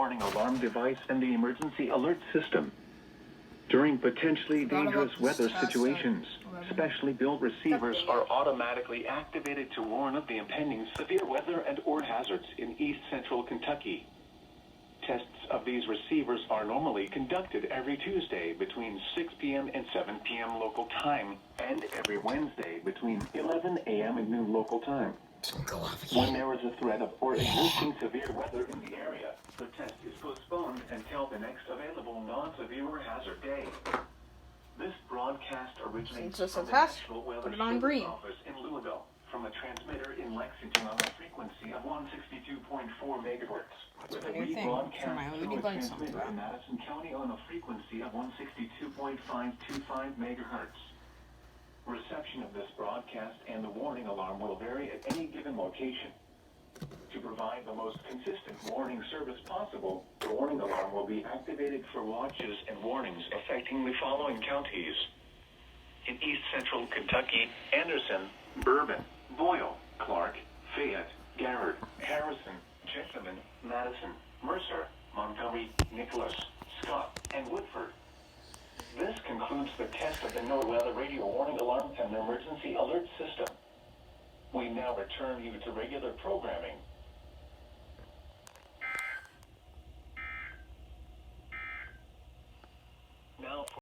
warning alarm device and the emergency alert system. During potentially dangerous weather situations, specially built receivers are automatically activated to warn of the impending severe weather and/or hazards in East Central Kentucky. Tests of these receivers are normally conducted every Tuesday between 6 p.m. and 7 p.m. local time, and every Wednesday between 11 a.m. and noon local time. When there is a threat of or existing severe weather in the area, the test is postponed until the next available non-severe hazard day. This broadcast originates from the National Weather Service Office in Louisville, from a transmitter in Lexington on a frequency of 162.4 megahertz, with a rebroadcast through a transmitter in Madison County on a frequency of 162.525 megahertz. Reception of this broadcast and the warning alarm will vary at any given location. To provide the most consistent warning service possible, the warning alarm will be activated for watches and warnings affecting the following counties. In East Central Kentucky, Anderson, Bourbon, Boyle, Clark, Fayette, Garrett, Harrison, Jessamine, Madison, Mercer, Montgomery, Nicholas, Scott, and Woodford. This concludes the test of the NOAA Weather Radio Warning Alarm and Emergency Alert System. We now return you to regular programming.